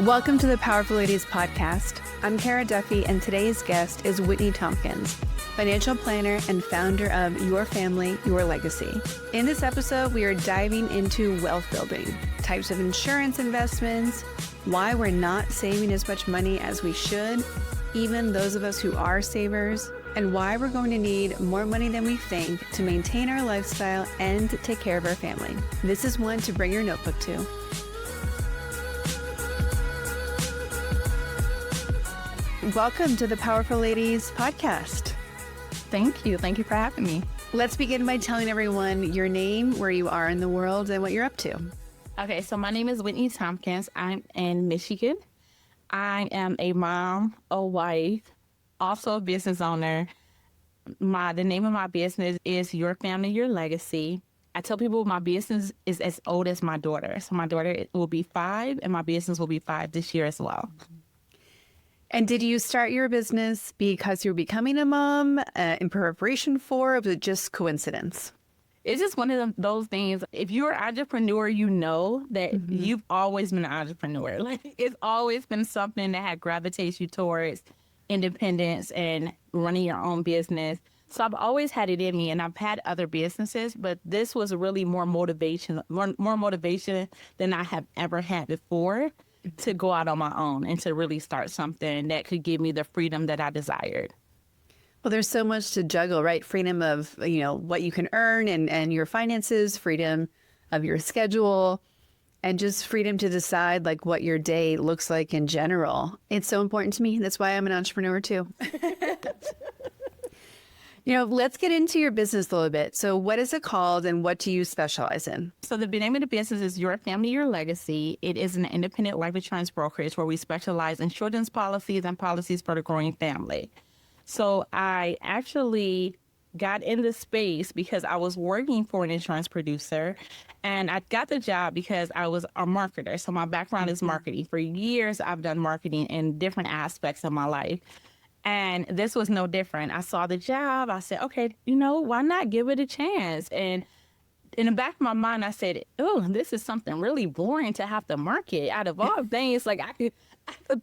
Welcome to the Powerful Ladies podcast. I'm Kara Duffy, and today's guest is Whitney Thompkins, financial planner and founder of Your Family, Your Legacy. In this episode, we are diving into wealth building, types of insurance investments, why we're not saving as much money as we should, even those of us who are savers, and why we're going to need more money than we think to maintain our lifestyle and take care of our family. This is one to bring your notebook to. Welcome to the Powerful Ladies podcast. Thank you. Thank you for having me. Let's begin by telling everyone your name, where you are in the world, and what you're up to. Okay, so my name is Whitney Thompkins. I'm in Michigan. I am a mom, a wife, also a business owner. The name of my business is Your Family, Your Legacy. I tell people my business is as old as my daughter. So my daughter will be 5, and my business will be 5 this year as well. And did you start your business because you were becoming a mom in preparation for, or was it just coincidence? It's just one of those things. If you're an entrepreneur, you know that you've always been an entrepreneur. Like, it's always been something that gravitates you towards independence and running your own business. So I've always had it in me, and I've had other businesses, but this was really more motivation than I have ever had before, to go out on my own and to really start something that could give me the freedom that I desired. Well, there's so much to juggle, right? Freedom of, what you can earn and your finances, freedom of your schedule, and just freedom to decide like what your day looks like in general. It's so important to me. That's why I'm an entrepreneur too. Let's get into your business a little bit. So what is it called and what do you specialize in? So the name of the business is Your Family, Your Legacy. It is an independent life insurance brokerage where we specialize in children's policies and policies for the growing family. So I actually got in this space because I was working for an insurance producer, and I got the job because I was a marketer. So my background is marketing. For years, I've done marketing in different aspects of my life. And this was no different. I saw the job. I said, okay, why not give it a chance? And in the back of my mind, I said, oh, this is something really boring to have to market. Out of all things, like I could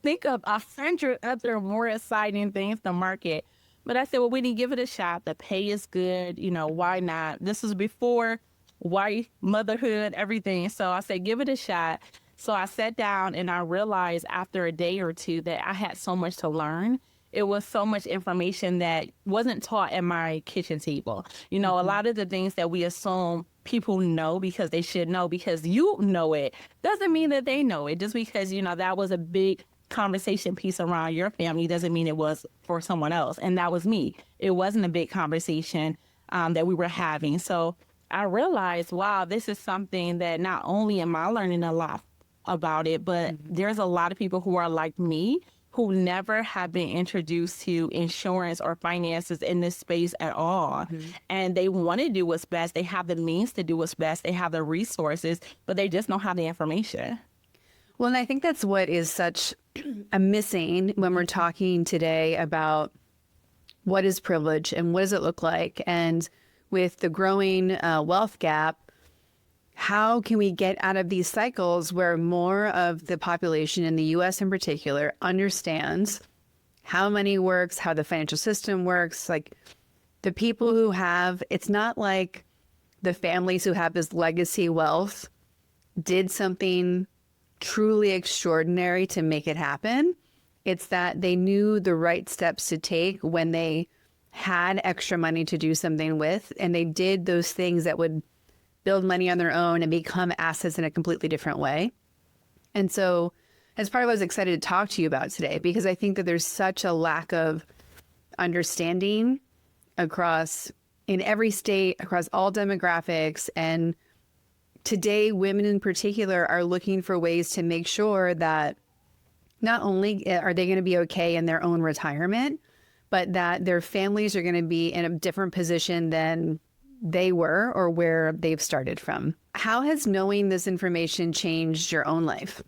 think of 100 other more exciting things to market. But I said, well, we need to give it a shot. The pay is good. Why not? This was before white motherhood, everything. So I said, give it a shot. So I sat down and I realized after a day or two that I had so much to learn. It was so much information that wasn't taught at my kitchen table. A lot of the things that we assume people know because they should know because you know it doesn't mean that they know it. Just because, that was a big conversation piece around your family doesn't mean it was for someone else. And that was me. It wasn't a big conversation that we were having. So I realized, wow, this is something that not only am I learning a lot about it, but there's a lot of people who are like me who never have been introduced to insurance or finances in this space at all. And they want to do what's best. They have the means to do what's best. They have the resources, but they just don't have the information. Well, and I think that's what is such a missing when we're talking today about what is privilege and what does it look like? And with the growing wealth gap, how can we get out of these cycles where more of the population in the U.S. in particular understands how money works, how the financial system works? Like the people who have, it's not like the families who have this legacy wealth did something truly extraordinary to make it happen. It's that they knew the right steps to take when they had extra money to do something with, and they did those things that would build money on their own and become assets in a completely different way. And so as part of what I was excited to talk to you about today, because I think that there's such a lack of understanding in every state, across all demographics. And today, women in particular are looking for ways to make sure that not only are they going to be okay in their own retirement, but that their families are going to be in a different position than they were or where they've started from. How has knowing this information changed your own life?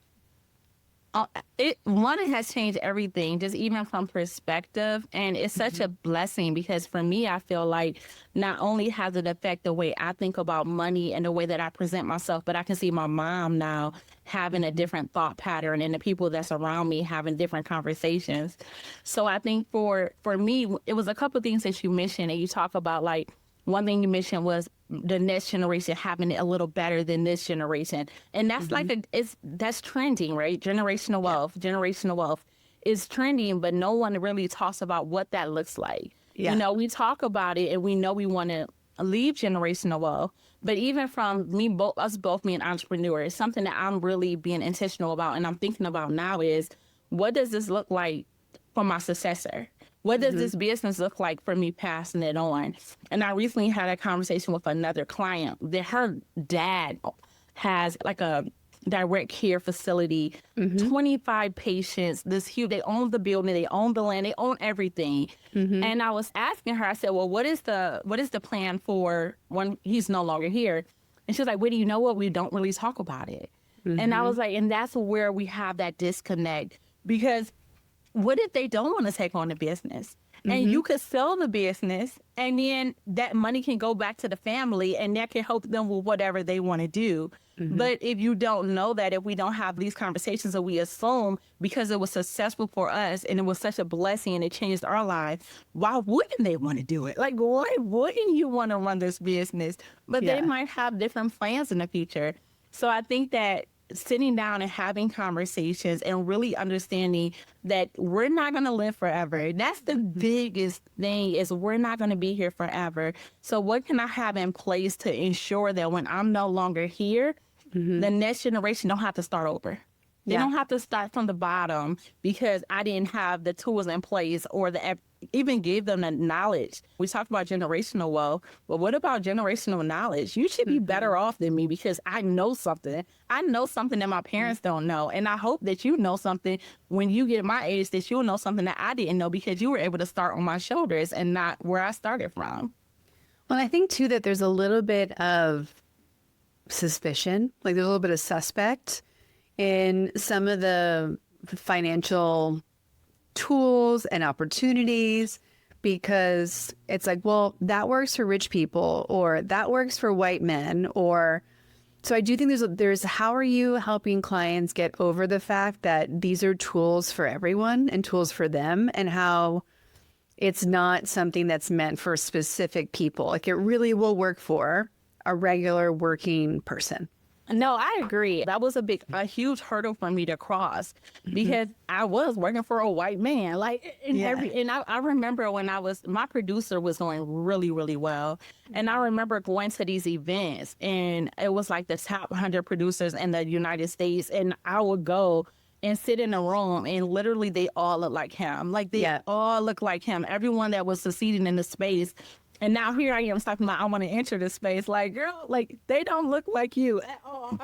It has changed everything, just even from perspective, and it's such a blessing because for me, I feel like not only has it affected the way I think about money and the way that I present myself, but I can see my mom now having a different thought pattern and the people that's around me having different conversations. So I think for me, it was a couple of things that you mentioned, and you talk about like one thing you mentioned was the next generation having it a little better than this generation. And that's that's trending, right? Generational wealth is trending, but no one really talks about what that looks like. Yeah. You know, we talk about it and we know we want to leave generational wealth, but even from us both being entrepreneurs, something that I'm really being intentional about and I'm thinking about now is, what does this look like for my successor? What does this business look like for me passing it on? And I recently had a conversation with another client that her dad has like a direct care facility, 25 patients, this huge, they own the building, they own the land, they own everything. And I was asking her, I said, well, what is the plan for when he's no longer here? And she was like, Whitney, you know what? We don't really talk about it. And I was like, and that's where we have that disconnect, because what if they don't want to take on the business? And you could sell the business and then that money can go back to the family and that can help them with whatever they want to do. But if you don't know that, if we don't have these conversations, and we assume because it was successful for us and it was such a blessing and it changed our lives, why wouldn't they want to do it? Like, why wouldn't you want to run this business? But they might have different plans in the future. So I think that sitting down and having conversations and really understanding that we're not going to live forever. That's the biggest thing, is we're not going to be here forever. So what can I have in place to ensure that when I'm no longer here, the next generation don't have to start over? They don't have to start from the bottom because I didn't have the tools in place or even give them the knowledge. We talked about generational wealth, but what about generational knowledge? You should be better off than me because I know something. I know something that my parents don't know. And I hope that you know something when you get my age, that you'll know something that I didn't know because you were able to start on my shoulders and not where I started from. Well, I think too that there's a little bit of suspicion, like there's a little bit of suspect in some of the financial tools and opportunities, because it's like, well, that works for rich people or that works for white men. Or so I do think there's how are you helping clients get over the fact that these are tools for everyone and tools for them, and how it's not something that's meant for specific people. Like it really will work for a regular working person. No, I agree. That was a huge hurdle for me to cross because I was working for a white man. Like, I remember when my producer was doing really, really well. And I remember going to these events and it was like the top 100 producers in the United States. And I would go and sit in a room and literally they all look like him. Like they all look like him. Everyone that was succeeding in the space. And now here I am talking about I want to enter this space. Like, girl, like they don't look like you at all.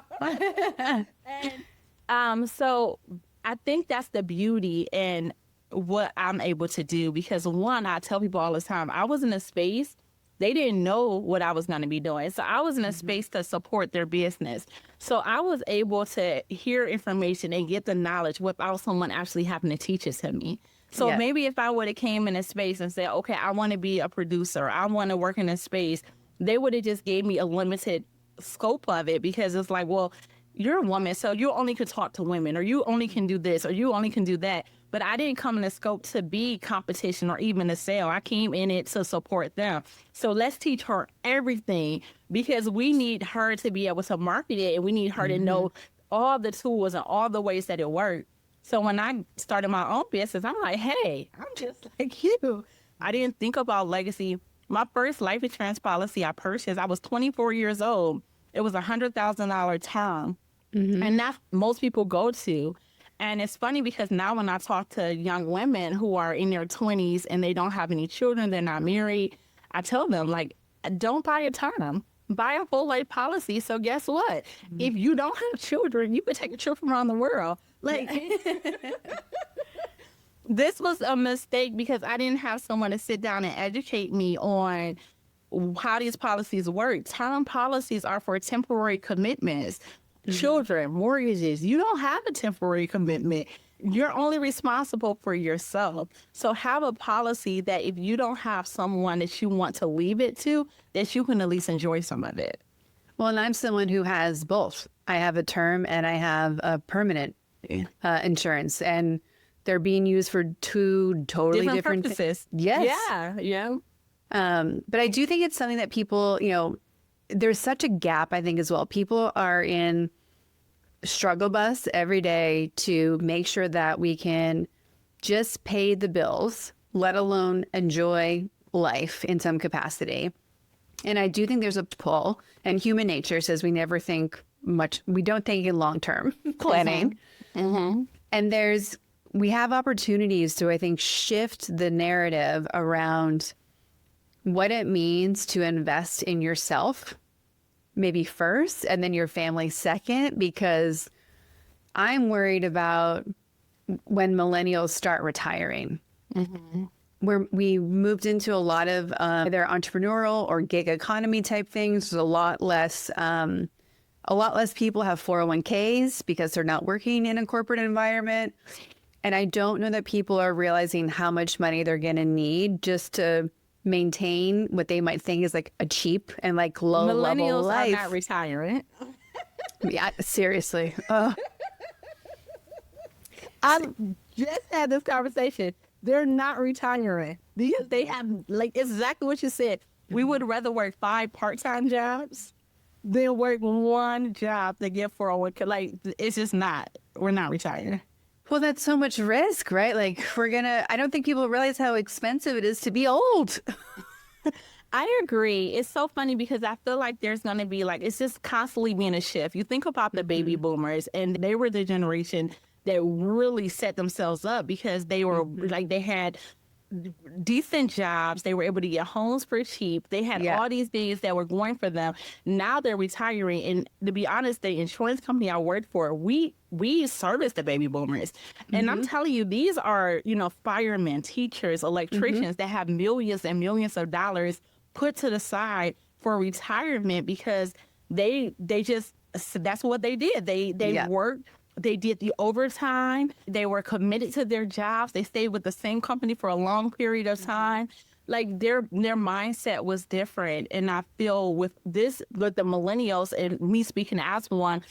And so I think that's the beauty in what I'm able to do, because one, I tell people all the time, I was in a space, they didn't know what I was going to be doing. So I was in a space to support their business. So I was able to hear information and get the knowledge without someone actually having to teach it to me. So maybe if I would have came in a space and said, okay, I want to be a producer, I want to work in a space, they would have just gave me a limited scope of it, because it's like, well, you're a woman, so you only can talk to women, or you only can do this, or you only can do that. But I didn't come in a scope to be competition or even to sell. I came in it to support them. So let's teach her everything, because we need her to be able to market it, and we need her to know all the tools and all the ways that it works. So when I started my own business, I'm like, hey, I'm just like you. I didn't think about legacy. My first life insurance policy I purchased, I was 24 years old. It was $100,000 term. And that's most people go to. And it's funny because now when I talk to young women who are in their 20s and they don't have any children, they're not married, I tell them, like, don't buy a term. Buy a full life policy. So guess what? If you don't have children, you could take a trip around the world. Like, this was a mistake because I didn't have someone to sit down and educate me on how these policies work. Term policies are for temporary commitments. children, mortgages. You don't have a temporary commitment. You're only responsible for yourself. So have a policy that if you don't have someone that you want to leave it to, that you can at least enjoy some of it. Well, and I'm someone who has both. I have a term and I have a permanent insurance, and they're being used for two totally different purposes. Yes. Yeah. But I do think it's something that people, there's such a gap, I think, as well. People are in struggle bus every day to make sure that we can just pay the bills, let alone enjoy life in some capacity. And I do think there's a pull, and human nature says we never think much. We don't think in long-term planning. And we have opportunities to, I think, shift the narrative around what it means to invest in yourself, maybe first, and then your family second, because I'm worried about when millennials start retiring. We moved into a lot of either entrepreneurial or gig economy type things. There's a lot less people have 401ks because they're not working in a corporate environment. And I don't know that people are realizing how much money they're going to need just to maintain what they might think is like a cheap and like low level life. Millennials are not retiring. Yeah, seriously. I just had this conversation. They're not retiring because they have, like, exactly what you said. We would rather work 5 part-time jobs than work one job to get 401k. Like, it's just not. We're not retiring. Well, that's so much risk, right? Like, I don't think people realize how expensive it is to be old. I agree. It's so funny because I feel like there's going to be it's just constantly being a shift. You think about the baby boomers, and they were the generation that really set themselves up because they were they had decent jobs. They were able to get homes for cheap. They had all these things that were going for them. Now they're retiring. And to be honest, the insurance company I worked for, we service the baby boomers. And I'm telling you, these are, firemen, teachers, electricians that have millions and millions of dollars put to the side for retirement because they just, that's what they did. They worked. They did the overtime. They were committed to their jobs. They stayed with the same company for a long period of time. Like their mindset was different. And I feel with the millennials and me speaking as one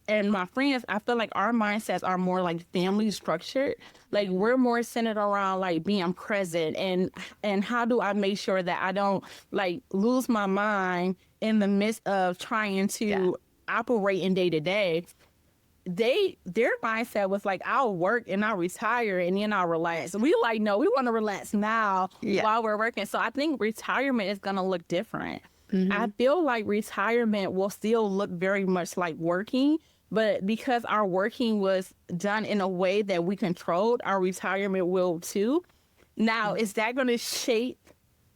and my friends, I feel like our mindsets are more like family structured. Like we're more centered around like being present and how do I make sure that I don't like lose my mind in the midst of trying to operate in day to day. Their mindset was like, I'll work and I'll retire and then I'll relax. We no, we want to relax now while we're working. So I think retirement is going to look different. I feel like retirement will still look very much like working, but because our working was done in a way that we controlled, our retirement will too. Now, is that going to shape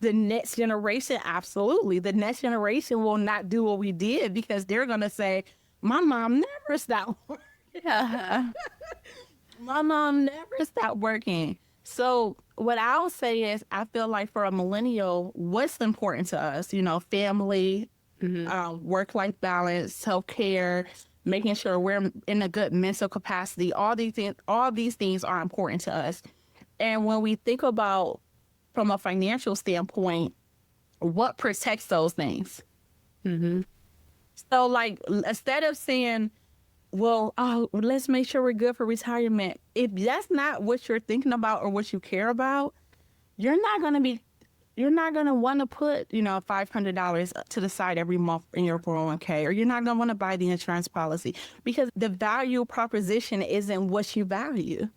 the next generation? Absolutely. The next generation will not do what we did because they're going to say, my mom never stopped working. My mom never stopped working. So what I'll say is I feel like for a millennial, what's important to us, family, work-life balance, self-care, making sure we're in a good mental capacity, all these things are important to us. And when we think about from a financial standpoint, what protects those things? So, instead of saying, well, let's make sure we're good for retirement, if that's not what you're thinking about or what you care about, you're not going to want to put, $500 to the side every month in your 401k, or you're not going to want to buy the insurance policy because the value proposition isn't what you value.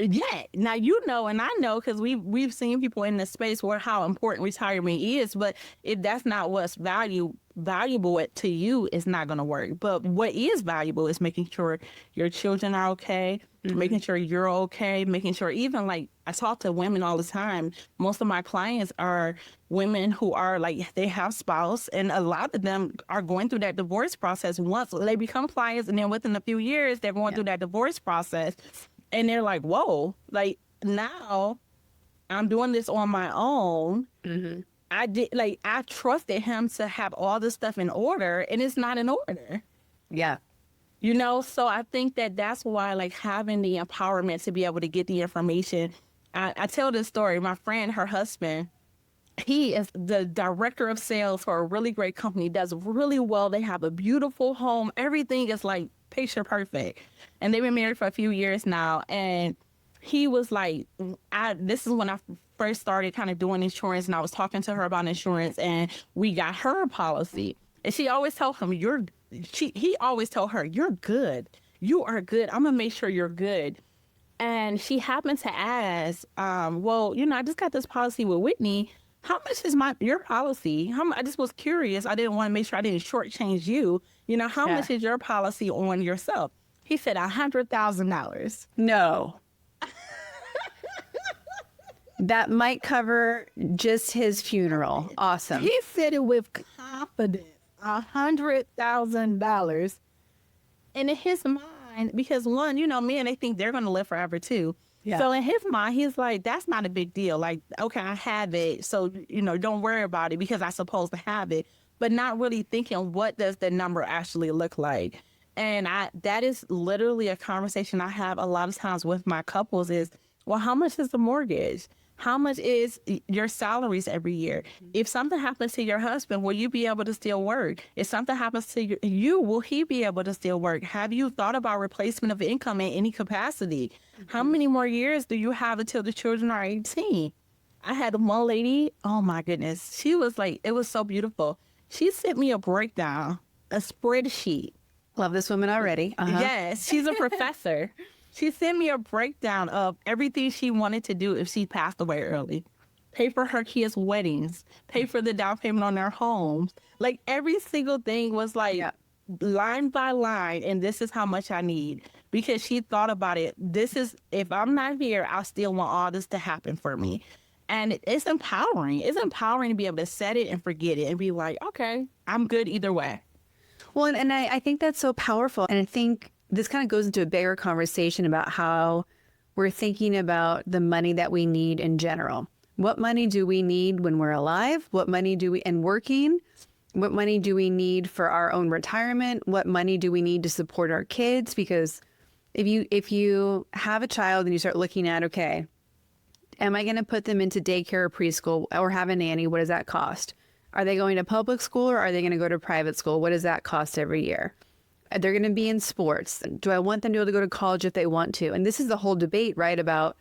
Yeah. Now, and I know because we've seen people in the space where how important retirement is, but if that's not what's valuable to you, it's not going to work. But what is valuable is making sure your children are okay, making sure you're okay, making sure even I talk to women all the time. Most of my clients are women who are they have spouse, and a lot of them are going through that divorce process once they become clients, and then within a few years, they're going through that divorce process. And they're like, whoa, now I'm doing this on my own. I trusted him to have all this stuff in order, and it's not in order. Yeah. You know, so I think that that's why, like, having the empowerment to be able to get the information. I tell this story. My friend, her husband, he is the director of sales for a really great company, does really well. They have a beautiful home. Everything is like picture perfect. And they've been married for a few years now. And he was like, this is when I first started kind of doing insurance, and I was talking to her about insurance, and we got her a policy. And she always told him, he always told her, you're good. You are good. I'm going to make sure you're good. And she happened to ask, well, you know, I just got this policy with Whitney. How much is your policy? I just was curious. I didn't want to make sure I didn't shortchange you. You know, how much is your policy on yourself? He said $100,000. No. That might cover just his funeral. Awesome. He said it with confidence. $100,000. And in his mind, because one, you know, men, they think they're going to live forever too. Yeah. So in his mind, he's like, that's not a big deal. Like, okay, I have it. So, you know, don't worry about it because I'm supposed to have it. But not really thinking, what does the number actually look like? And that is literally a conversation I have a lot of times with my couples is, well, how much is the mortgage? How much is your salaries every year? If something happens to your husband, will you be able to still work? If something happens to you, will he be able to still work? Have you thought about replacement of income in any capacity? How many more years do you have until the children are 18? I had one lady, oh my goodness. She was like, it was so beautiful. She sent me a breakdown, a spreadsheet. Love this woman already. Uh-huh. Yes, she's a professor. She sent me a breakdown of everything she wanted to do if she passed away early. Pay for her kids' weddings, pay for the down payment on their homes. Like every single thing was like line by line, and this is how much I need. Because she thought about it. This is, if I'm not here, I still want all this to happen for me. And it's empowering. It's empowering to be able to set it and forget it and be like, okay, I'm good either way. Well, and I think that's so powerful. And I think this kind of goes into a bigger conversation about how we're thinking about the money that we need in general. What money do we need when we're alive? What money do we, and working? What money do we need for our own retirement? What money do we need to support our kids? Because if you have a child and you start looking at, okay, am I going to put them into daycare or preschool or have a nanny? What does that cost? Are they going to public school or are they going to go to private school? What does that cost every year? They're going to be in sports. Do I want them to be able to go to college if they want to? And this is the whole debate, right? About,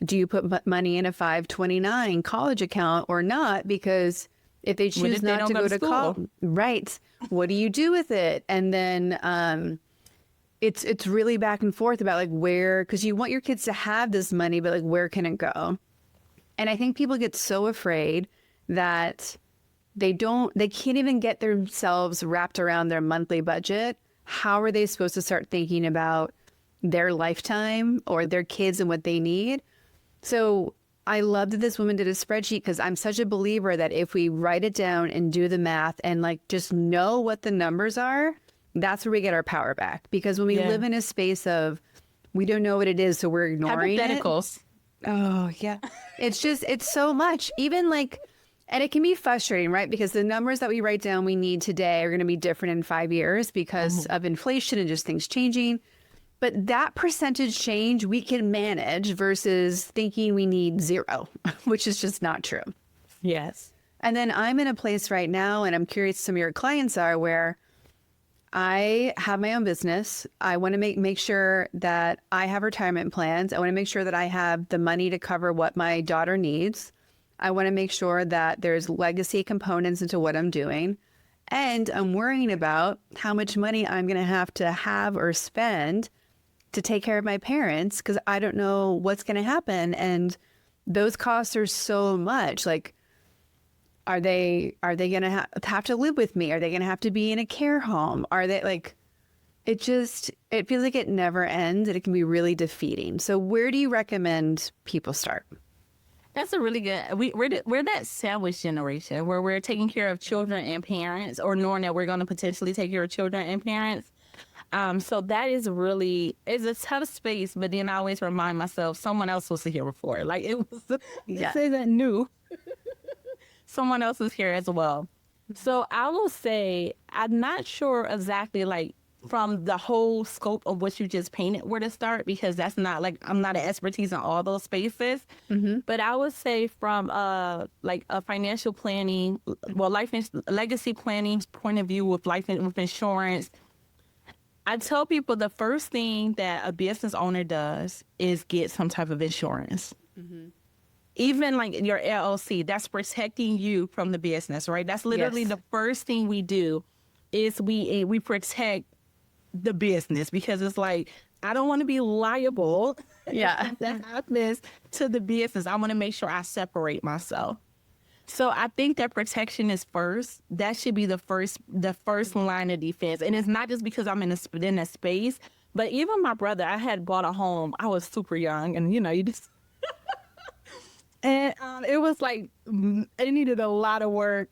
do you put money in a 529 college account or not? Because if they choose not to go to college, right? What do you do with it? And then it's really back and forth about like where, because you want your kids to have this money, but like where can it go? And I think people get so afraid that they can't even get themselves wrapped around their monthly budget. How are they supposed to start thinking about their lifetime or their kids and what they need? So I love that this woman did a spreadsheet, because I'm such a believer that if we write it down and do the math and like just know what the numbers are, that's where we get our power back. Because when we live in a space of we don't know what it is, so we're ignoring hypotheticals. Oh, yeah. It's so much. Even like, and it can be frustrating, right? Because the numbers that we write down we need today are going to be different in 5 years because of inflation and just things changing. But that percentage change we can manage versus thinking we need 0, which is just not true. Yes. And then I'm in a place right now, and I'm curious some of your clients are, where I have my own business. I want to make sure that I have retirement plans. I want to make sure that I have the money to cover what my daughter needs. I want to make sure that there's legacy components into what I'm doing. And I'm worrying about how much money I'm going to have or spend to take care of my parents, because I don't know what's going to happen. And those costs are so much. Like, are they going to have to live with me? Are they going to have to be in a care home? Are they like, it feels like it never ends, and it can be really defeating. So where do you recommend people start? That's a really good. We're that sandwich generation where we're taking care of children and parents, or knowing that we're going to potentially take care of children and parents. So that is really, it's a tough space. But then I always remind myself, someone else was here before. Like this isn't new. Someone else is here as well. So I will say, I'm not sure exactly like from the whole scope of what you just painted where to start, because that's not like, I'm not an expertise in all those spaces. But I would say from like a financial planning, well, legacy planning point of view with with insurance, I tell people the first thing that a business owner does is get some type of insurance. Even like your LLC, that's protecting you from the business, right? That's literally the first thing we do is we protect the business, because it's like, I don't want to be liable that happens to the business. I want to make sure I separate myself. So I think that protection is first. That should be the first line of defense. And it's not just because I'm in a space, but even my brother, I had bought a home. I was super young, and you just and it was like, it needed a lot of work.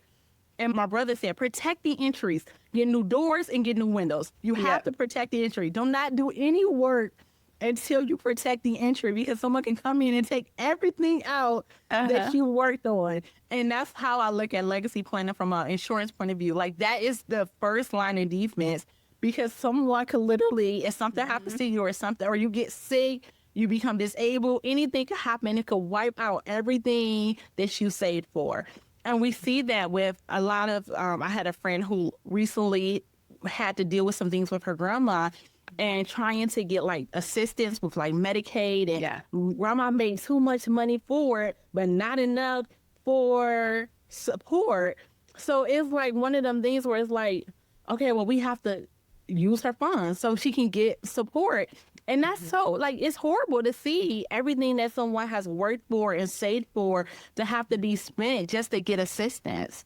And my brother said, protect the entries, get new doors and get new windows. You have to protect the entry. Do not do any work until you protect the entry, because someone can come in and take everything out that you worked on. And that's how I look at legacy planning from an insurance point of view. Like, that is the first line of defense, because someone could literally, if something happens to you or something, or you get sick, you become disabled, anything could happen. It could wipe out everything that you saved for. And we see that with a lot of, I had a friend who recently had to deal with some things with her grandma and trying to get like assistance with like Medicaid, and grandma made too much money for it, but not enough for support. So it's like one of them things where it's like, okay, well, we have to use her funds so she can get support. And that's so, like, it's horrible to see everything that someone has worked for and saved for to have to be spent just to get assistance.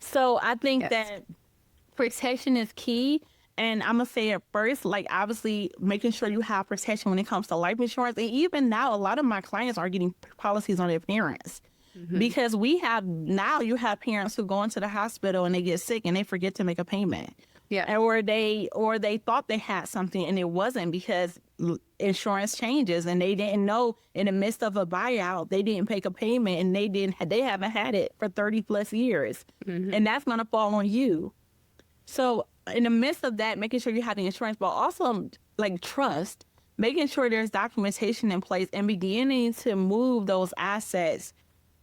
So I think that protection is key. And I'm going to say it first, like, obviously making sure you have protection when it comes to life insurance. And even now, a lot of my clients are getting policies on their parents. Because you have parents who go into the hospital and they get sick and they forget to make a payment. Or they thought they had something and it wasn't, because insurance changes and they didn't know in the midst of a buyout, they didn't make a payment, and they haven't had it for 30 plus years. And that's going to fall on you. So in the midst of that, making sure you have the insurance, but also like trust, making sure there's documentation in place and beginning to move those assets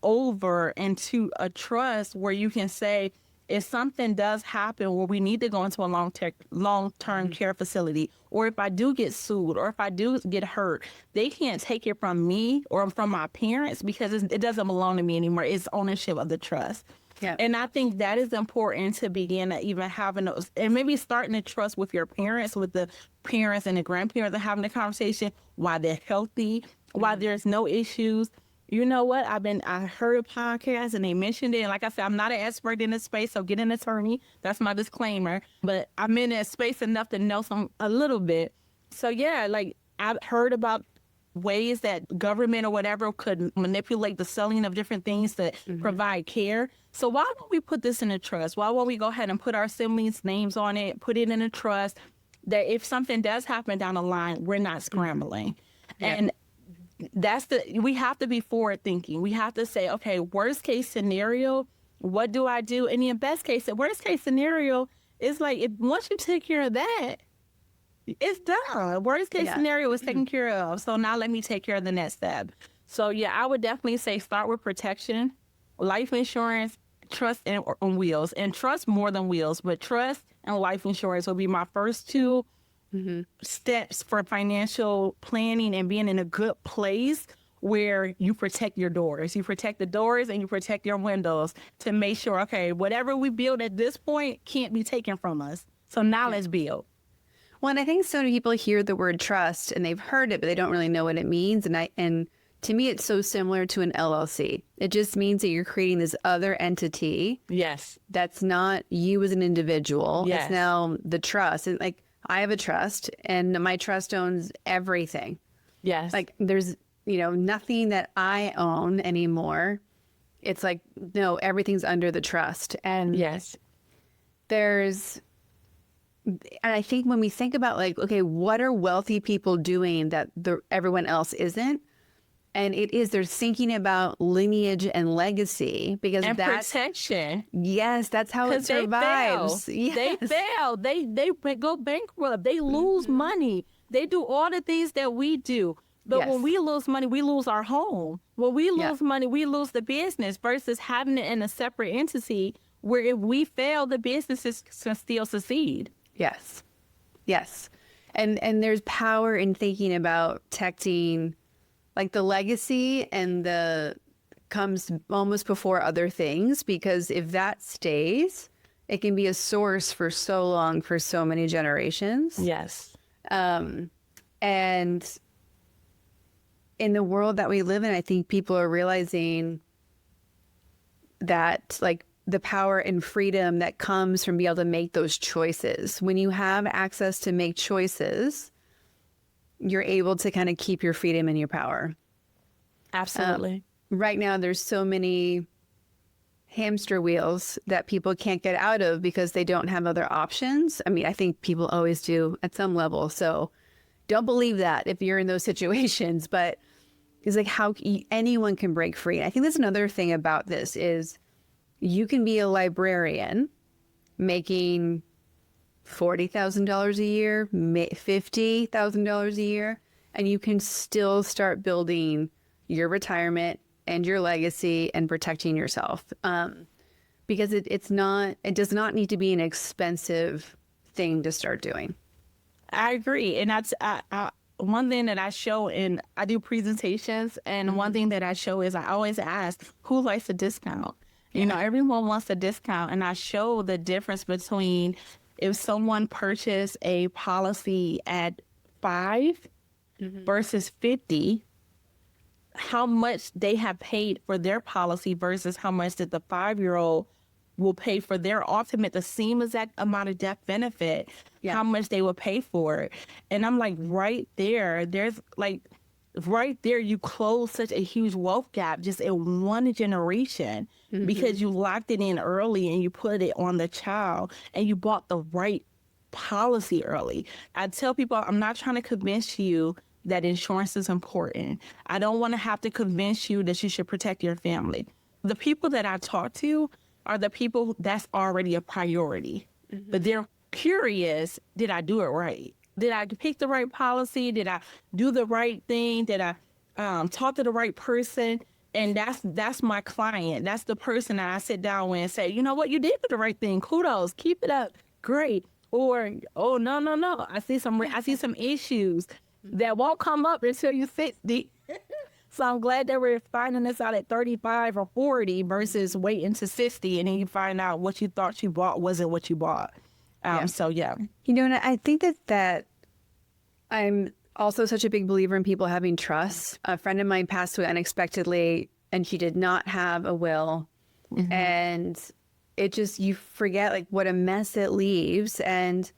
over into a trust where you can say, if something does happen where we need to go into a long-term care facility, or if I do get sued, or if I do get hurt, they can't take it from me or from my parents, because it doesn't belong to me anymore. It's ownership of the trust. And I think that is important to begin to even having those, and maybe starting to trust with your parents, with the parents and the grandparents, and having the conversation why they're healthy, why there's no issues. You know what? I heard a podcast and they mentioned it. And like I said, I'm not an expert in this space, so get an attorney. That's my disclaimer. But I'm in that space enough to know a little bit. So yeah, like, I've heard about ways that government or whatever could manipulate the selling of different things to provide care. So why don't we put this in a trust? Why won't we go ahead and put our siblings' names on it, put it in a trust, that if something does happen down the line, we're not scrambling. And we have to be forward thinking. We have to say, okay, worst case scenario, what do I do? And the worst case scenario is like, if once you take care of that, it's done. Worst case scenario is taken care of. So now let me take care of the next step. So yeah, I would definitely say start with protection, life insurance, trust, and on wheels. And trust more than wheels, but trust and life insurance will be my first two steps for financial planning and being in a good place where you protect your doors. You protect the doors and you protect your windows to make sure, okay, whatever we build at this point can't be taken from us. So now let's build. Well, and I think so many people hear the word trust and they've heard it, but they don't really know what it means. And to me, it's so similar to an LLC. It just means that you're creating this other entity. That's not you as an individual. It's now the trust. And like, I have a trust and my trust owns everything. Like, there's, nothing that I own anymore. It's like, no, everything's under the trust. And and I think when we think about like, okay, what are wealthy people doing that everyone else isn't? And they're thinking about lineage and legacy because And that's protection. yes, that's how it survives. They fail. They go bankrupt. They lose money. They do all the things that we do. But when we lose money, we lose our home. When we lose money, we lose the business versus having it in a separate entity where if we fail, the businesses can still succeed. Yes. Yes. And there's power in thinking about protecting like the legacy and the comes almost before other things, because if that stays, it can be a source for so long, for so many generations. Yes. And in the world that we live in, I think people are realizing that like the power and freedom that comes from being able to make those choices. When you have access to make choices, you're able to kind of keep your freedom and your power. Absolutely. Right now, there's so many hamster wheels that people can't get out of because they don't have other options. I mean, I think people always do at some level. So don't believe that if you're in those situations. But it's like how anyone can break free. I think that's another thing about this is you can be a librarian making $40,000 a year, $50,000 a year, and you can still start building your retirement and your legacy and protecting yourself. Because it does not need to be an expensive thing to start doing. I agree. And that's one thing that I show I do presentations, and one thing that I show is I always ask, who likes a discount? You know, everyone wants a discount, and I show the difference between if someone purchased a policy at 5 versus 50, how much they have paid for their policy versus how much that the 5-year-old will pay for their ultimate, the same exact amount of death benefit, how much they will pay for it. And I'm like, right there, you close such a huge wealth gap just in one generation because you locked it in early and you put it on the child and you bought the right policy early. I tell people, I'm not trying to convince you that insurance is important. I don't want to have to convince you that you should protect your family. The people that I talk to are the people that's already a priority, but they're curious, did I do it right? Did I pick the right policy? Did I do the right thing? Did I talk to the right person? And that's my client. That's the person that I sit down with and say, you know what, you did do the right thing. Kudos, keep it up, great. Or, oh no, I see some issues that won't come up until you 60. So I'm glad that we're finding this out at 35 or 40 versus waiting to 60, and then you find out what you thought you bought wasn't what you bought. So yeah. You know, and I think that I'm also such a big believer in people having trust. A friend of mine passed away unexpectedly, and she did not have a will. And it just, you forget like what a mess it leaves. And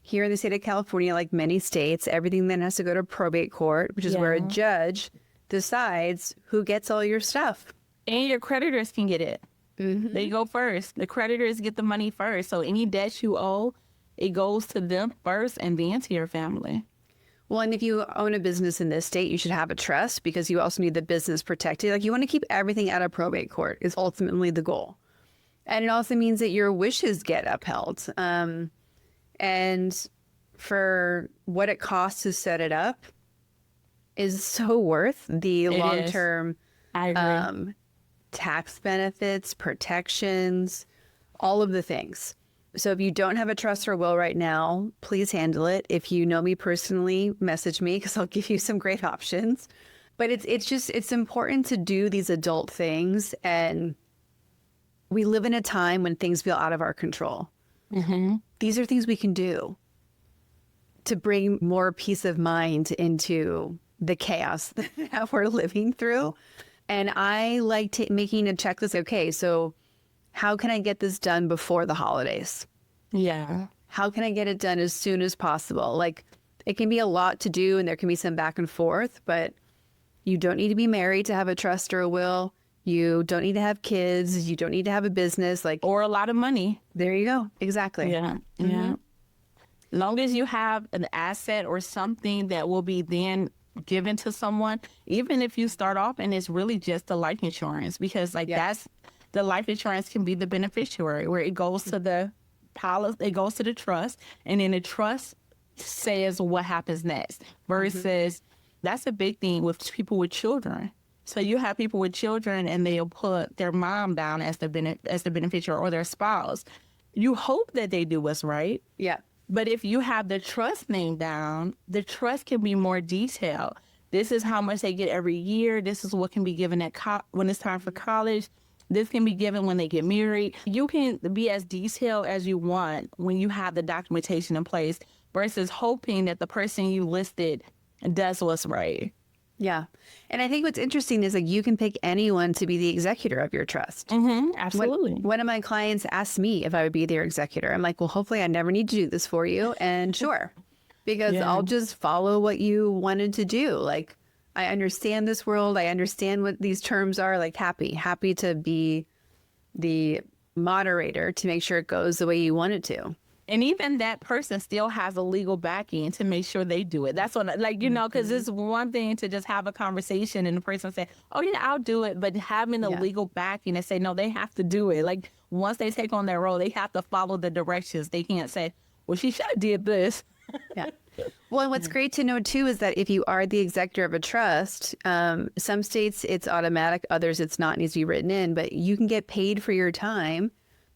here in the state of California, like many states, everything then has to go to probate court, which is where a judge decides who gets all your stuff. And your creditors can get it. They go first. The creditors get the money first. So any debt you owe, it goes to them first and then to your family. Well, and if you own a business in this state, you should have a trust because you also need the business protected. Like you want to keep everything out of probate court is ultimately the goal. And it also means that your wishes get upheld. And for what it costs to set it up is so worth the long-term tax benefits, protections, all of the things. So if you don't have a trust or will right now, please handle it. If you know me personally, message me because I'll give you some great options. But it's important to do these adult things. And we live in a time when things feel out of our control. These are things we can do to bring more peace of mind into the chaos that we're living through. And I like making a checklist. Okay, so how can I get this done before the holidays? Yeah. How can I get it done as soon as possible? Like, it can be a lot to do and there can be some back and forth, but you don't need to be married to have a trust or a will. You don't need to have kids. You don't need to have a business. Or a lot of money. There you go. Exactly. Yeah. Yeah. Long as you have an asset or something that will be then given to someone, even if you start off and it's really just the life insurance, because like that's the life insurance can be the beneficiary where it goes to the policy, it goes to the trust, and then the trust says what happens next versus that's a big thing with people with children. So you have people with children and they'll put their mom down as the beneficiary or their spouse. You hope that they do what's right. Yeah. But if you have the trust name down, the trust can be more detailed. This is how much they get every year. This is what can be given at when it's time for college. This can be given when they get married. You can be as detailed as you want when you have the documentation in place versus hoping that the person you listed does what's right. Yeah. And I think what's interesting is like you can pick anyone to be the executor of your trust. Absolutely. One of my clients asked me if I would be their executor. I'm like, well, hopefully I never need to do this for you. And sure, because I'll just follow what you wanted to do. Like, I understand this world. I understand what these terms are. Like, happy to be the moderator to make sure it goes the way you want it to. And even that person still has a legal backing to make sure they do it. That's what, like, you know, because it's one thing to just have a conversation and the person say, oh, yeah, I'll do it. But having a legal backing and say, no, they have to do it. Like, once they take on their role, they have to follow the directions. They can't say, well, she should have did this. Yeah. Well, and what's great to know, too, is that if you are the executor of a trust, some states it's automatic, others it's not, needs to be written in, but you can get paid for your time.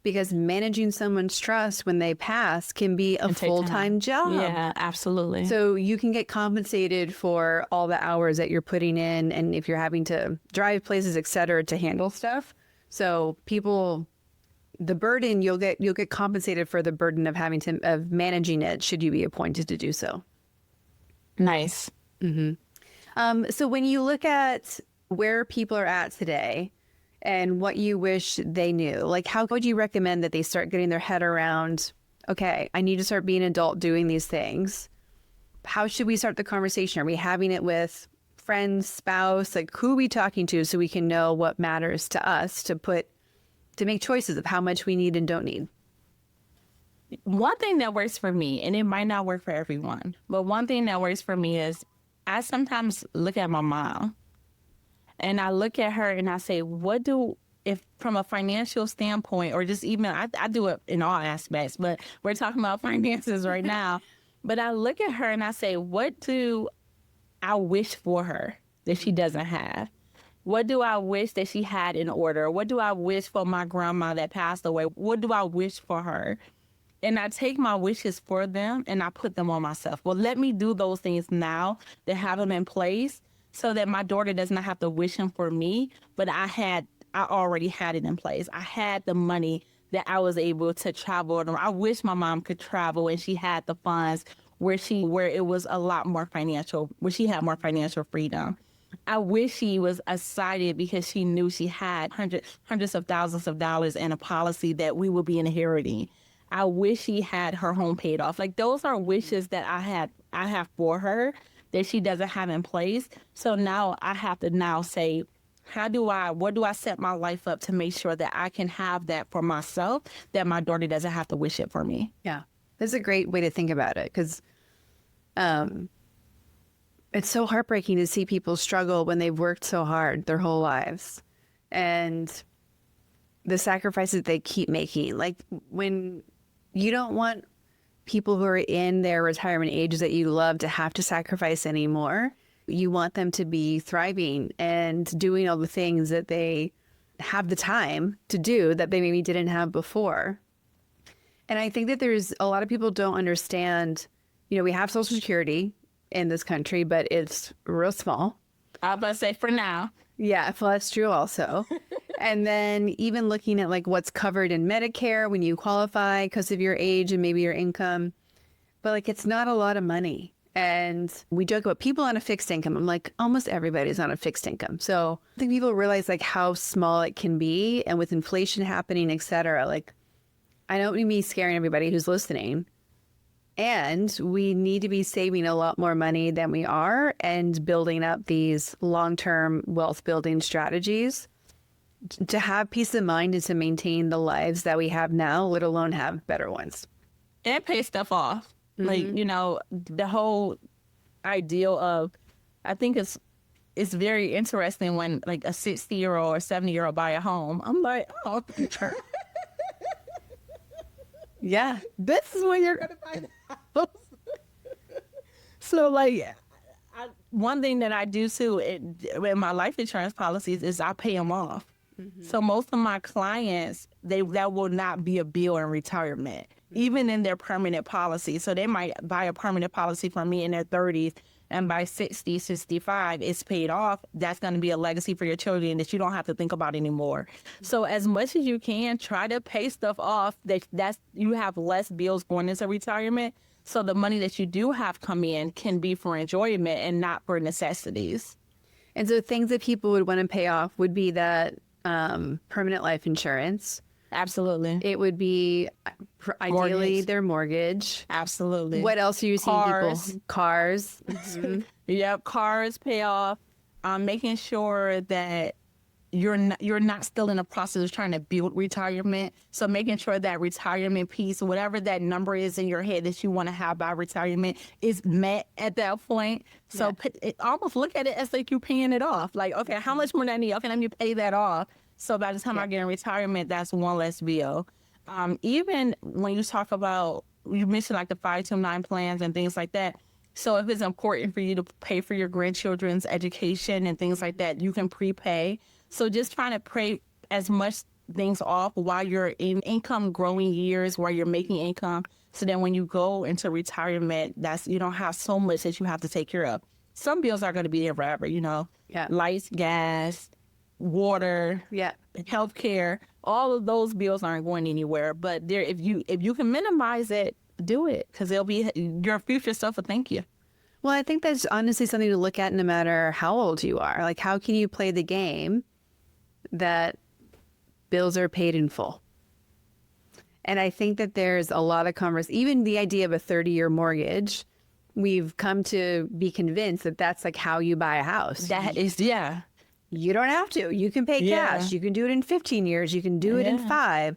Because managing someone's trust when they pass can be a full-time job. Yeah, absolutely. So you can get compensated for all the hours that you're putting in, and if you're having to drive places, et cetera, to handle stuff. So the burden, you'll get compensated for the burden of managing it should you be appointed to do so. Nice. So when you look at where people are at today, and what you wish they knew, like how would you recommend that they start getting their head around, okay, I need to start being an adult doing these things. How should we start the conversation? Are we having it with friends, spouse? Like, who are we talking to so we can know what matters to us to make choices of how much we need and don't need? One thing that works for me, and it might not work for everyone, but one thing that works for me is I sometimes look at my mom. And I look at her and I say, if from a financial standpoint, or just even, I do it in all aspects, but we're talking about finances right now. But I look at her and I say, what do I wish for her that she doesn't have? What do I wish that she had in order? What do I wish for my grandma that passed away? What do I wish for her? And I take my wishes for them and I put them on myself. Well, let me do those things now that have them in place, so that my daughter does not have to wish him for me, but I already had it in place. I had the money that I was able to travel. I wish my mom could travel and she had the funds where it was a lot more financial, where she had more financial freedom. I wish she was excited because she knew she had hundreds of thousands of dollars in a policy that we would be inheriting. I wish she had her home paid off. Like, those are wishes that I have for her that she doesn't have in place. So now I have to say, what do I set my life up to make sure that I can have that for myself, that my daughter doesn't have to wish it for me? Yeah, that's a great way to think about it, because it's so heartbreaking to see people struggle when they've worked so hard their whole lives and the sacrifices they keep making. Like, when you don't want people who are in their retirement ages that you love to have to sacrifice anymore. You want them to be thriving and doing all the things that they have the time to do that they maybe didn't have before. And I think that there's a lot of people don't understand, we have Social Security in this country, but it's real small. I was about to say for now. Yeah, well, that's true also. And then even looking at like what's covered in Medicare when you qualify because of your age and maybe your income, but like it's not a lot of money. And we joke about people on a fixed income. I'm like, almost everybody's on a fixed income. So I think people realize like how small it can be, and with inflation happening, et cetera, like I don't mean me scaring everybody who's listening. And we need to be saving a lot more money than we are and building up these long-term wealth building strategies to have peace of mind and to maintain the lives that we have now, let alone have better ones. And pay stuff off. Like, the whole ideal of I think it's very interesting when like a 60-year-old or 70-year-old buy a home. I'm like, oh, Yeah. this is when you're gonna buy the house. So like, one thing that I do too in my life insurance policies is I pay them off. So most of my clients, that will not be a bill in retirement, even in their permanent policy. So they might buy a permanent policy from me in their 30s, and by 60, 65, it's paid off. That's going to be a legacy for your children that you don't have to think about anymore. So as much as you can, try to pay stuff off that's you have less bills going into retirement. So the money that you do have come in can be for enjoyment and not for necessities. And so things that people would want to pay off would be that permanent life insurance. Absolutely. It would be ideally Mortgage. their mortgage. Absolutely. What else are you seeing Cars. people? Cars. Mhm. Yep, cars pay off. Making sure that you're not still in the process of trying to build retirement. So making sure that retirement piece, whatever that number is in your head that you want to have by retirement, is met at that point. So almost look at it as like you're paying it off. Like, okay, how much more do I need? Okay, let me pay that off. So by the time I get in retirement, that's one less bill. Even when you talk about, you mentioned like the 529 plans and things like that. So if it's important for you to pay for your grandchildren's education and things like that, you can prepay. So just trying to pay as much things off while you're in income growing years, where you're making income. So then when you go into retirement, you don't have so much that you have to take care of. Some bills are going to be there forever, Yeah. lights, gas, water, Yeah. healthcare. All of those bills aren't going anywhere. But if you can minimize it, do it, because it'll be your future self will thank you. Well, I think that's honestly something to look at no matter how old you are. Like, how can you play the game that bills are paid in full? And I think that there's a lot of even the idea of a 30-year mortgage, we've come to be convinced that that's like how you buy a house. That is, yeah. You don't have to. You can pay cash. You can do it in 15 years. You can do it in 5.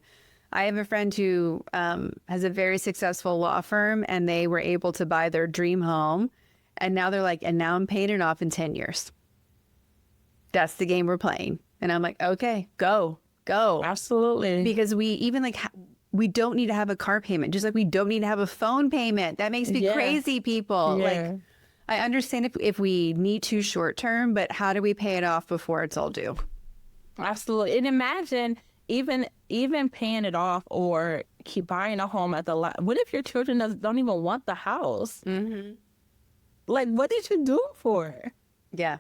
I have a friend who has a very successful law firm, and they were able to buy their dream home. And now they're like, and now I'm paying it off in 10 years. That's the game we're playing. And I'm like, okay, go. Absolutely. Because we even we don't need to have a car payment, just like we don't need to have a phone payment. That makes me crazy, people. Yeah. Like, I understand if we need to short term, but how do we pay it off before it's all due? Absolutely. And imagine even paying it off or keep buying a home at the lot. What if your children don't even want the house? Mm-hmm. Like, what did you do it for? Yeah.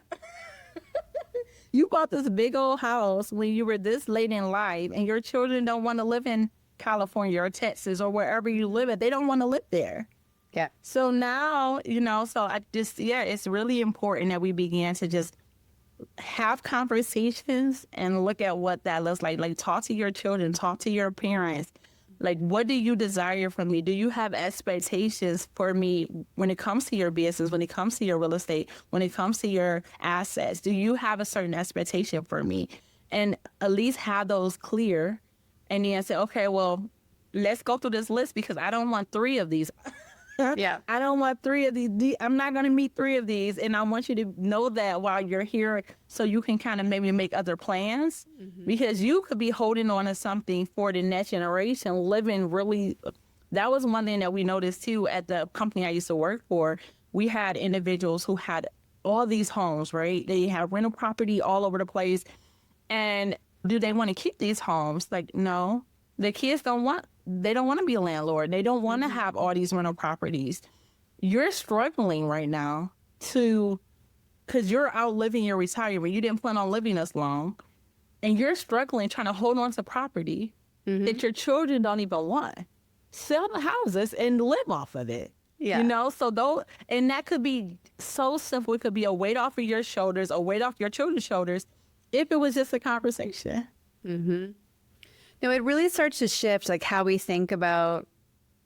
You bought this big old house when you were this late in life, and your children don't want to live in California or Texas or wherever you live at. They don't want to live there. Yeah. So now, so I just, it's really important that we begin to just have conversations and look at what that looks like. Like, talk to your children, talk to your parents. Like, what do you desire from me? Do you have expectations for me when it comes to your business, when it comes to your real estate, when it comes to your assets? Do you have a certain expectation for me? And at least have those clear, and then say, okay, well, let's go through this list, because I don't want 3 of these. Yeah. I don't want 3 of these. I'm not going to meet 3 of these. And I want you to know that while you're here, so you can kind of maybe make other plans, because you could be holding on to something for the next generation, living really. That was one thing that we noticed too at the company I used to work for. We had individuals who had all these homes, right? They have rental property all over the place. And do they want to keep these homes? Like, no. The kids don't want to be a landlord. They don't want to have all these rental properties. You're struggling right now because you're outliving your retirement. You didn't plan on living this long. And you're struggling trying to hold on to property that your children don't even want. Sell the houses and live off of it. Yeah. And that could be so simple. It could be a weight off of your shoulders, a weight off your children's shoulders, if it was just a conversation. Mm-hmm. No, it really starts to shift like how we think about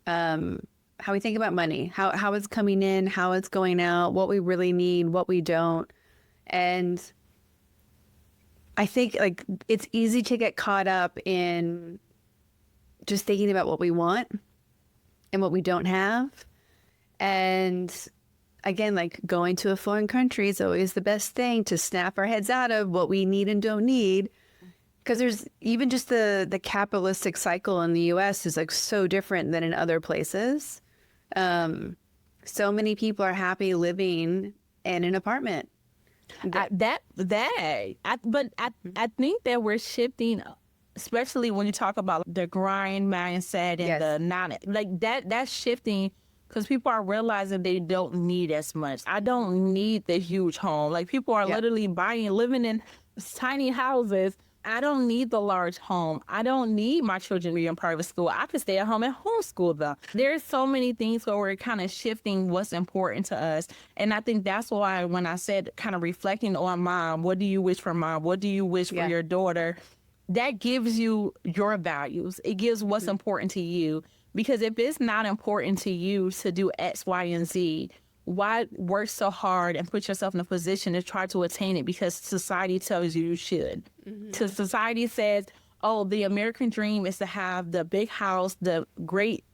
money, how it's coming in, how it's going out, what we really need, what we don't. And I think like it's easy to get caught up in just thinking about what we want and what we don't have. And again, like going to a foreign country is always the best thing to snap our heads out of what we need and don't need. Because there's even just the capitalistic cycle in the U.S. is like so different than in other places. So many people are happy living in an apartment. I think that we're shifting, especially when you talk about the grind mindset and Yes. the non, like that's shifting because people are realizing they don't need as much. I don't need the huge home. Like people are Yeah. literally living in tiny houses. I don't need the large home. I don't need my children to be in private school. I can stay at home and homeschool them. There's so many things where we're kind of shifting what's important to us. And I think that's why when I said kind of reflecting on mom, what do you wish for mom? What do you wish for your daughter? That gives you your values. It gives what's important to you. Because if it's not important to you to do X, Y, and Z, why work so hard and put yourself in a position to try to attain it because society tells you should? So society says, oh, the American dream is to have the big house, the great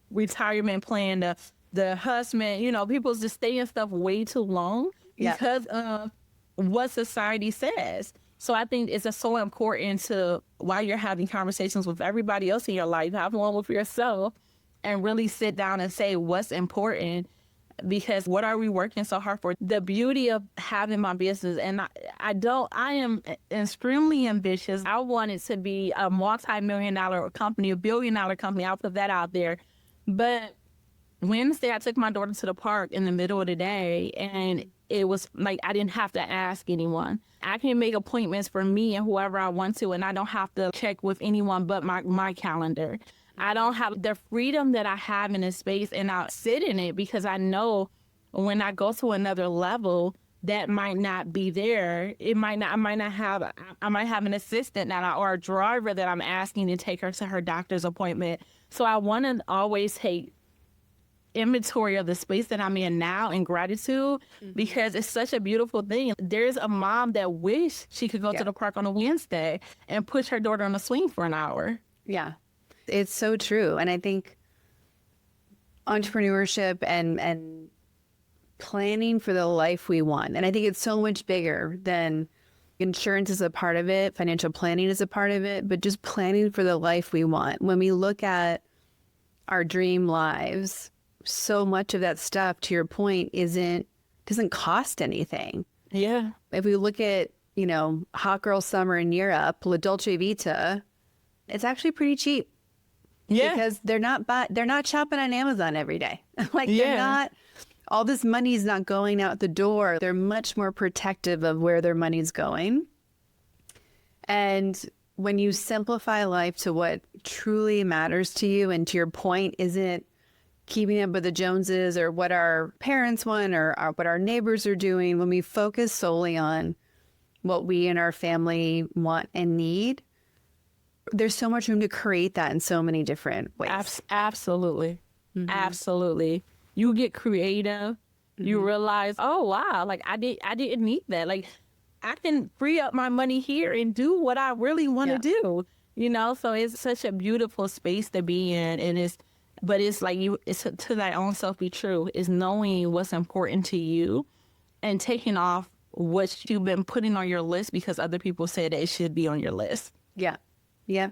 retirement plan, the husband. You know, people just stay in stuff way too long because of what society says. So I think it's just so important to, while you're having conversations with everybody else in your life, have one with yourself and really sit down and say what's important. Because what are we working so hard for? The beauty of having my business, and I am extremely ambitious. I want it to be a multi-million-dollar company, a billion-dollar company. I'll put that out there. But Wednesday, I took my daughter to the park in the middle of the day, and it was like I didn't have to ask anyone. I can make appointments for me and whoever I want to, and I don't have to check with anyone but my calendar. I don't have the freedom that I have in this space, and I'll sit in it because I know when I go to another level, that might not be there. I might have an assistant now or a driver that I'm asking to take her to her doctor's appointment. So I want to always take inventory of the space that I'm in now in gratitude because it's such a beautiful thing. There's a mom that wish she could go to the park on a Wednesday and push her daughter on a swing for an hour. Yeah. It's so true. And I think entrepreneurship and planning for the life we want. And I think it's so much bigger than insurance is a part of it, financial planning is a part of it, but just planning for the life we want. When we look at our dream lives, so much of that stuff, to your point, doesn't cost anything. Yeah. If we look at, hot girl summer in Europe, La Dolce Vita, it's actually pretty cheap. Yeah. Because they're not shopping on Amazon every day. They're not, all this money is not going out the door. They're much more protective of where their money's going. And when you simplify life to what truly matters to you, and to your point, isn't keeping up with the Joneses or what our parents want or what our neighbors are doing, when we focus solely on what we and our family want and need, there's so much room to create that in so many different ways. Absolutely. Absolutely. You get creative. You realize, oh, wow, like I didn't need that. Like I can free up my money here and do what I really want to do, So it's such a beautiful space to be in. And it's like it's to thy own self be true. Is knowing what's important to you and taking off what you've been putting on your list because other people said it should be on your list. Yeah. Yeah.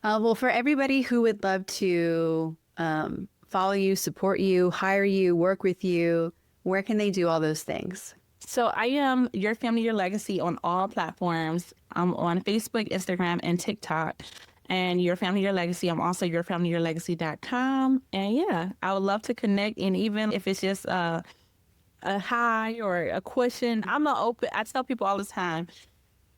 Well, for everybody who would love to follow you, support you, hire you, work with you, where can they do all those things? So I am Your Family, Your Legacy on all platforms. I'm on Facebook, Instagram, and TikTok. And Your Family, Your Legacy, I'm also yourfamilyyourlegacy.com. And yeah, I would love to connect. And even if it's just a hi or a question, I tell people all the time,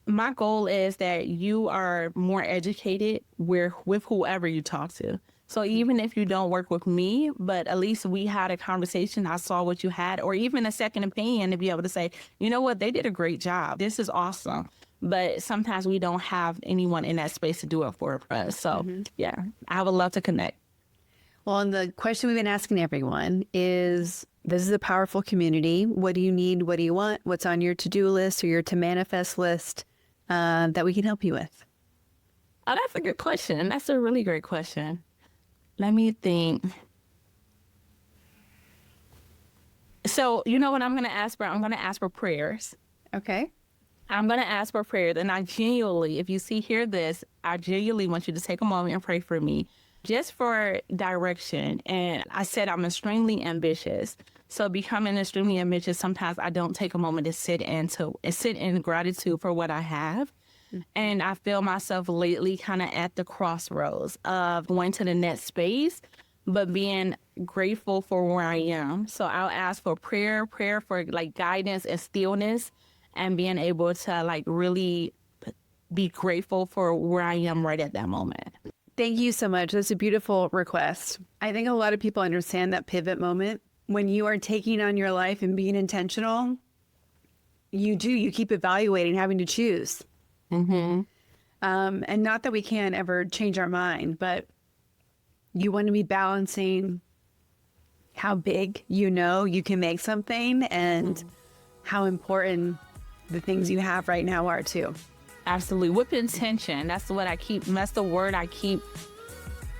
my goal is that you are more educated with whoever you talk to. So even if you don't work with me, but at least we had a conversation, I saw what you had, or even a second opinion to be able to say, you know what, they did a great job. This is awesome. But sometimes we don't have anyone in that space to do it for us. So yeah, I would love to connect. Well, and the question we've been asking everyone is, this is a powerful community. What do you need? What do you want? What's on your to-do list or your to-manifest list that we can help you with? Oh, that's a good question. That's a really great question. Let me think. So you know what I'm going to ask for? I'm going to ask for prayers. Okay. I'm going to ask for prayers. And I genuinely, if you hear this, I genuinely want you to take a moment and pray for me just for direction. And I said I'm extremely ambitious. So becoming extremely ambitious, sometimes I don't take a moment to sit in gratitude for what I have. And I feel myself lately kind of at the crossroads of going to the next space, but being grateful for where I am. So I'll ask for prayer for like guidance and stillness, and being able to like really be grateful for where I am right at that moment. Thank you so much. That's a beautiful request. I think a lot of people understand that pivot moment. When you are taking on your life and being intentional, you keep evaluating, having to choose. And not that we can't ever change our mind, but you want to be balancing how big you can make something and how important the things you have right now are too. Absolutely. With intention. That's the word I keep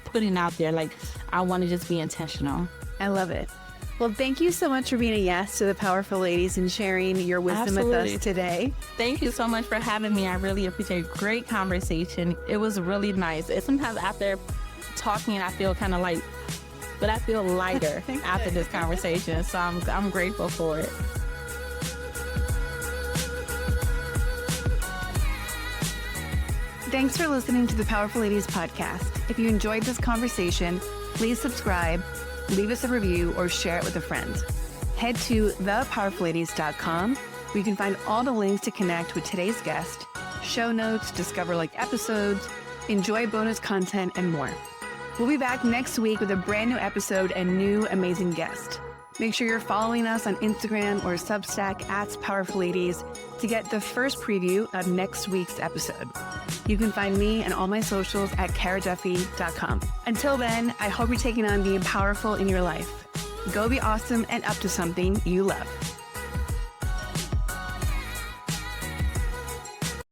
putting out there. Like, I want to just be intentional. I love it. Well, thank you so much for being a yes to the Powerful Ladies and sharing your wisdom with us today. Thank you so much for having me. I really appreciate it. Great conversation. It was really nice. And sometimes after talking, I feel kind of like, but I feel lighter after this conversation. So I'm grateful for it. Thanks for listening to the Powerful Ladies podcast. If you enjoyed this conversation, please subscribe, leave us a review, or share it with a friend. Head to thepowerfulladies.com where you can find all the links to connect with today's guest, show notes, discover episodes, enjoy bonus content, and more. We'll be back next week with a brand new episode and new amazing guest. Make sure you're following us on Instagram or Substack @PowerfulLadies to get the first preview of next week's episode. You can find me and all my socials at karaduffy.com. Until then, I hope you're taking on being powerful in your life. Go be awesome and up to something you love.